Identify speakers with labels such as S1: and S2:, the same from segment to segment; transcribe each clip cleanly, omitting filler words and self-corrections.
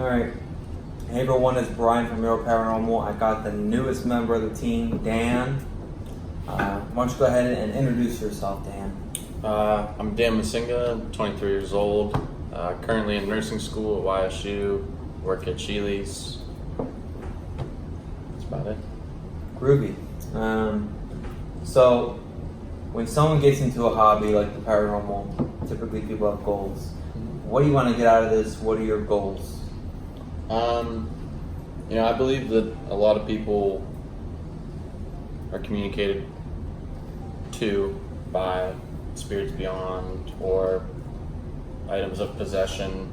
S1: right. Hey everyone, it's Brian from YourParanormal. I got the newest member of the team, Dan. Why don't you go ahead and introduce yourself, Dan?
S2: I'm Dan Masinga, 23 years old, currently in nursing school at YSU, work at Sheely's. That's about it.
S1: Groovy. So, when someone gets into a hobby like the paranormal, typically people have goals. What do you want to get out of this? What are your goals?
S2: I believe that a lot of people are communicated to by spirits beyond or items of possession,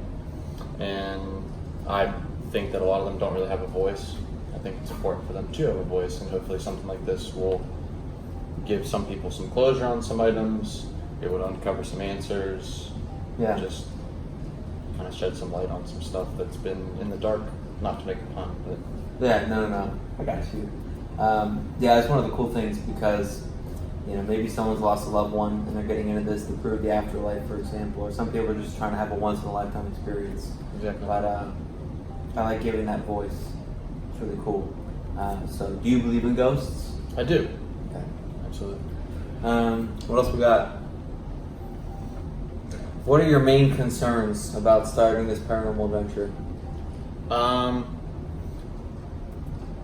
S2: and I think that a lot of them don't really have a voice. I think it's important for them to have a voice, and hopefully something like this will give some people some closure on some items. It would uncover some answers.
S1: Yeah.
S2: Just kind of shed some light on some stuff that's been in the dark. Not to make a pun, but
S1: Yeah, no. I got you. Yeah, it's one of the cool things because, maybe someone's lost a loved one and they're getting into this to prove the afterlife, for example, or some people are just trying to have a once-in-a-lifetime experience.
S2: Exactly.
S1: But I like giving that voice. It's really cool. So, do you believe in ghosts?
S2: I do.
S1: Okay.
S2: Absolutely.
S1: What else we got? What are your main concerns about starting this paranormal adventure?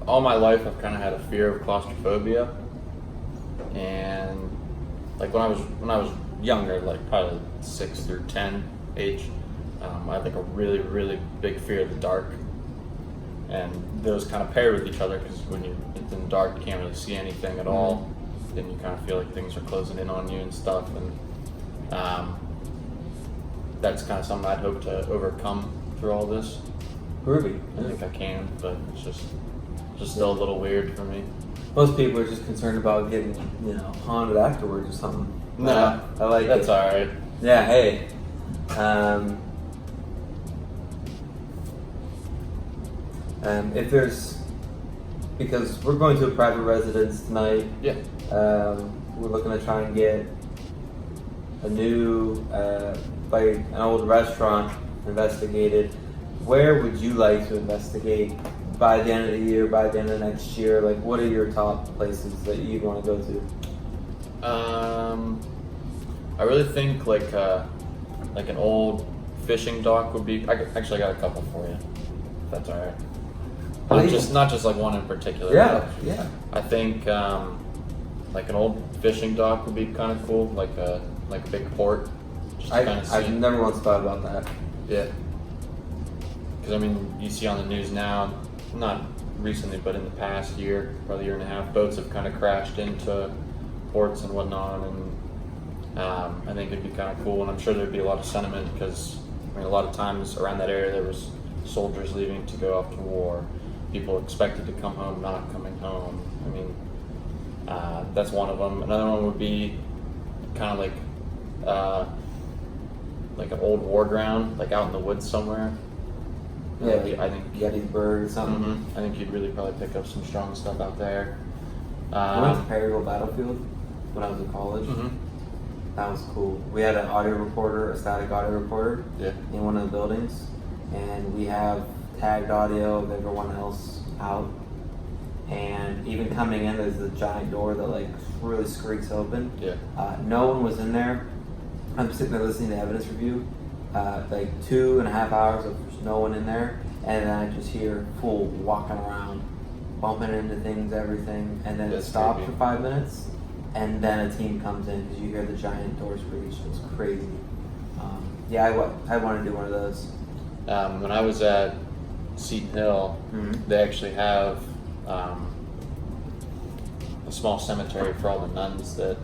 S2: All my life I've kind of had a fear of claustrophobia, and like when I was younger, like probably 6 through 10 age, I had like a really, really big fear of the dark, and those kind of pair with each other because when you're in the dark you can't really see anything at all, then you kind of feel like things are closing in on you and stuff, and that's kind of something I'd hope to overcome through all this.
S1: Groovy.
S2: I think I can, but it's just still a little weird for me.
S1: Most people are just concerned about getting, haunted afterwards or something.
S2: No,
S1: I like
S2: that's
S1: it.
S2: all right.
S1: Yeah, hey. If there's, because we're going to a private residence tonight.
S2: Yeah.
S1: We're looking to try and get a new, like an old restaurant investigated. Where would you like to investigate by the end of the year, by the end of next year? Like, what are your top places that you'd want to go to?
S2: I really think like an old fishing dock would be. I got a couple for you. If that's all right. Not just like one in particular.
S1: Yeah.
S2: I think like an old fishing dock would be kind of cool, like a big port. Just to kind of see.
S1: I've never once thought about that.
S2: Yeah. Because you see on the news now, not recently, but in the past year, probably year and a half, boats have kind of crashed into ports and whatnot, and I think it'd be kind of cool, and I'm sure there'd be a lot of sentiment because a lot of times around that area there was soldiers leaving to go off to war, people expected to come home, not coming home. That's one of them. Another one would be kind of like an old war ground, like out in the woods somewhere.
S1: Yeah,
S2: I think
S1: Gettysburg or something.
S2: Mm-hmm. I think you'd really probably pick up some strong stuff out there.
S1: I went to Perryville Battlefield when I was in college.
S2: Mm-hmm.
S1: That was cool. We had an audio recorder, a static audio recorder, in one of the buildings, and we have tagged audio of everyone else out. And even coming in, there's a giant door that really squeaks open.
S2: Yeah.
S1: No one was in there. I'm sitting there listening to evidence review, 2.5 hours of just no one in there, and then I just hear fool walking around, bumping into things, everything, and then it stops
S2: creepy.
S1: for 5 minutes, and then a team comes in because you hear the giant door screech. It's crazy. I want to do one of those.
S2: When I was at Seton Hill, they actually have a small cemetery for all the nuns that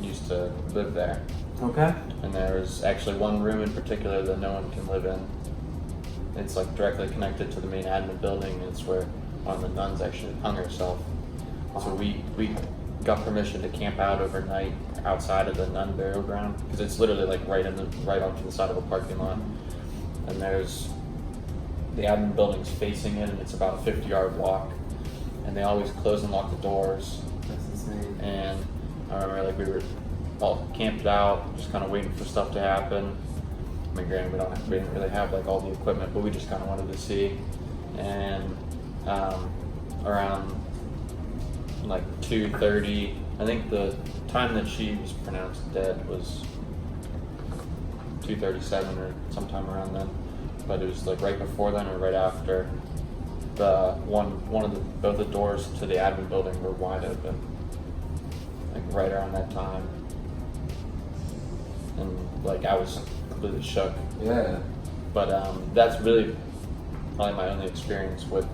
S2: used to live there.
S1: Okay.
S2: And there's actually one room in particular that no one can live in. It's directly connected to the main admin building, and it's where one of the nuns actually hung herself. So we got permission to camp out overnight outside of the nun burial ground because it's literally right off to the side of a parking lot. And there's the admin building's facing it, and it's about a 50-yard walk. And they always close and lock the doors.
S1: That's insane.
S2: And I remember we were all camped out, just kind of waiting for stuff to happen. I mean, granted, we didn't really have like all the equipment, but we just kind of wanted to see. And around like 2:30, I think the time that she was pronounced dead was 2:37 or sometime around then. But it was like right before then or right after. Both the doors to the admin building were wide open, like right around that time, and like I was completely shook.
S1: Yeah.
S2: But that's really probably my only experience with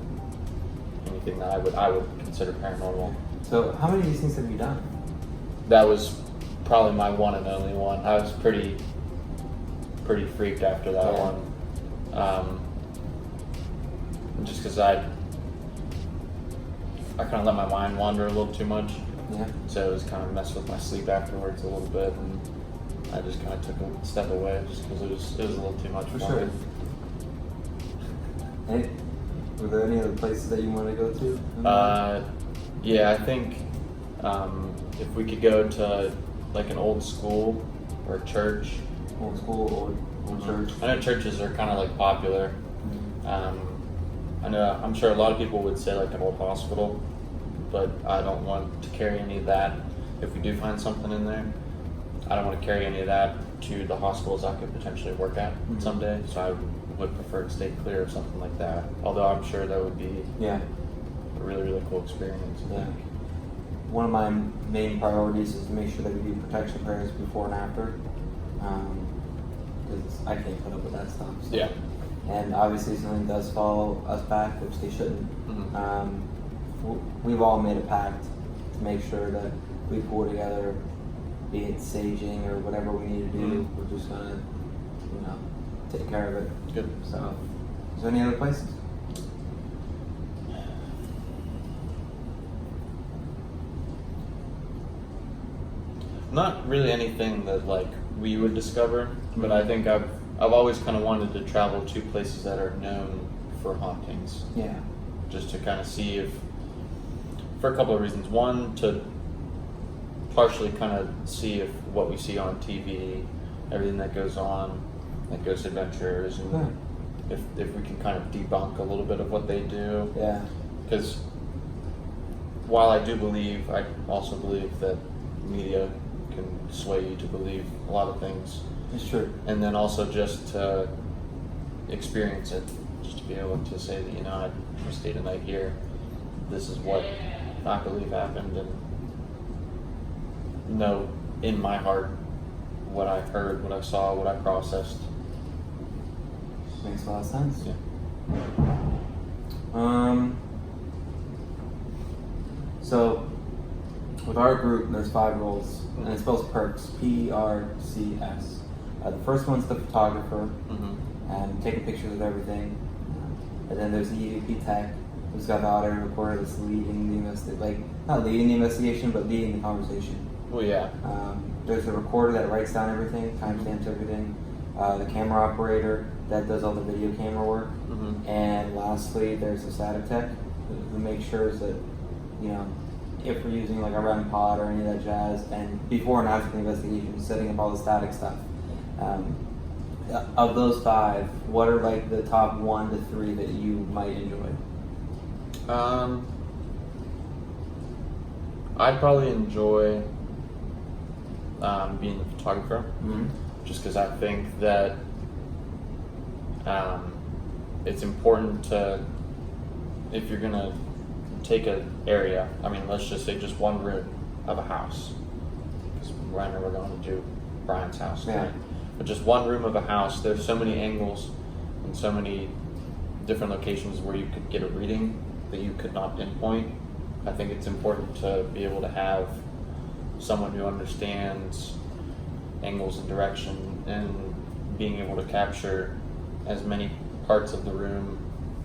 S2: anything that I would consider paranormal.
S1: So how many of these things have you done?
S2: That was probably my one and only one. I was pretty freaked after that one. Just because I kind of let my mind wander a little too much.
S1: Yeah.
S2: So it was kind of messed with my sleep afterwards a little bit, and I just kind of took a step away just because it was a little too much
S1: For
S2: for
S1: sure.
S2: me.
S1: And were there any other places that you want to go to?
S2: Yeah, I think if we could go to like an old school or a church.
S1: Old school, old church.
S2: I know churches are kind of like popular. I'm sure a lot of people would say like an old hospital, but I don't want to carry any of that. If we do find something in there, I don't want to carry any of that to the hospitals I could potentially work at someday. So I would prefer to stay clear of something like that. Although I'm sure that would be a really, really cool experience.
S1: Yeah. One of my main priorities is to make sure that we do protection prayers before and after, because I can't put up with that stuff. So.
S2: Yeah.
S1: And obviously, if something does follow us back, which they shouldn't. We've all made a pact to make sure that we pull together, be it saging or whatever we need to do. We're just gonna, take care of it.
S2: Good.
S1: So, is there any other places?
S2: Not really anything that like we would discover, but I think I've always kind of wanted to travel to places that are known for hauntings.
S1: Yeah.
S2: Just to kind of see if, for a couple of reasons. One, to partially kind of see if what we see on TV, everything that goes on, like Ghost Adventures, and if we can kind of debunk a little bit of what they do.
S1: Yeah.
S2: Because while I also believe that media can sway you to believe a lot of things.
S1: It's true.
S2: And then also just to experience it, just to be able to say that, I stayed a night here, this is what I believe happened, and know in my heart what I heard, what I saw, what I processed.
S1: Makes a lot of sense.
S2: Yeah.
S1: So, with our group, there's 5 roles, and it spells perks, PRCS. The first one's the photographer, and taking pictures of everything. And then there's the EVP tech, who's got the audio recorder that's leading the not leading the investigation, but leading the conversation.
S2: Well, yeah.
S1: There's a recorder that writes down everything, timestamps everything. The camera operator that does all the video camera work. And lastly, there's the static tech who makes sure that, if we're using like a REM pod or any of that jazz, and before and after the investigation, setting up all the static stuff. Of those 5, what are like the top 1 to 3 that you might enjoy?
S2: I'd probably enjoy being the photographer, just because I think that it's important to, if you're gonna take an area, let's just say just one room of a house, because right now we're going to do Brian's house, right? But just one room of a house, there's so many angles and so many different locations where you could get a reading that you could not pinpoint. I think it's important to be able to have someone who understands angles and direction, and being able to capture as many parts of the room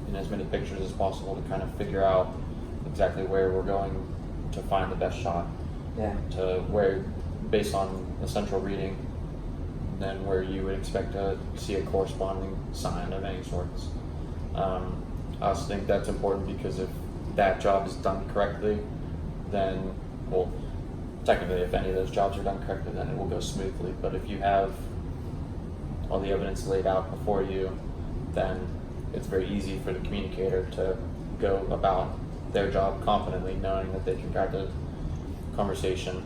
S2: in as many pictures as possible to kind of figure out exactly where we're going to find the best shot.
S1: Yeah.
S2: To where, based on a central reading, then where you would expect to see a corresponding sign of any sorts. I also think that's important because if that job is done correctly, then, well, technically if any of those jobs are done correctly, then it will go smoothly. But if you have all the evidence laid out before you, then it's very easy for the communicator to go about their job confidently, knowing that they can guide the conversation,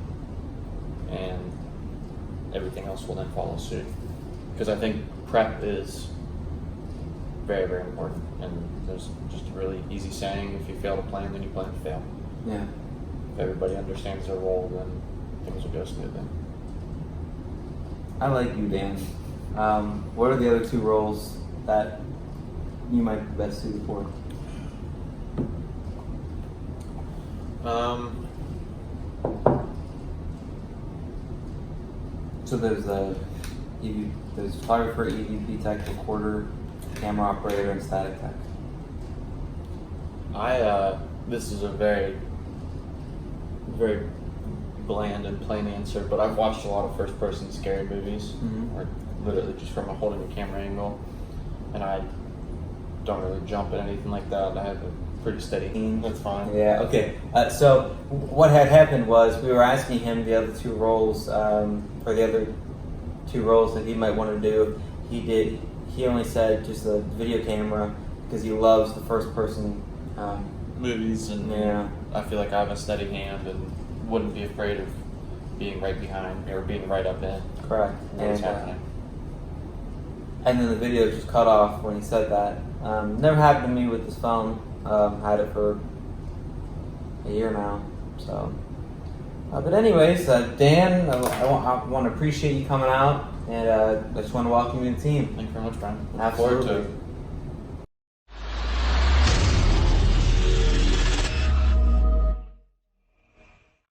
S2: and everything else will then follow suit. Because I think prep is very, very important, and there's just a really easy saying: if you fail to plan, then you plan to fail.
S1: Yeah.
S2: If everybody understands their role, then things will go smoothly.
S1: I like you, Dan. What are the other 2 roles that you might be best suited for? So there's there's photographer, EVP tech, recorder, camera operator, and static tech.
S2: This is a very, very bland and plain answer, but I've watched a lot of first-person scary movies, or literally just from holding the camera angle, and I don't really jump at anything like that. I have a pretty steady aim. That's fine.
S1: Yeah. Okay. So what had happened was we were asking him the other 2 roles, for the other 2 roles that he might want to do. He only said just the video camera because he loves the first-person
S2: movies, and
S1: yeah.
S2: I feel like I have a steady hand and wouldn't be afraid of being right behind me or being right up in.
S1: Correct.
S2: What's happening.
S1: And then the video just cut off when he said that. Never happened to me with this phone. Had it for a year now. So, but anyways, Dan, I want to appreciate you coming out, and I just want to welcome you to the team.
S2: Thank you very much, Brian. Look
S1: Absolutely.
S2: forward to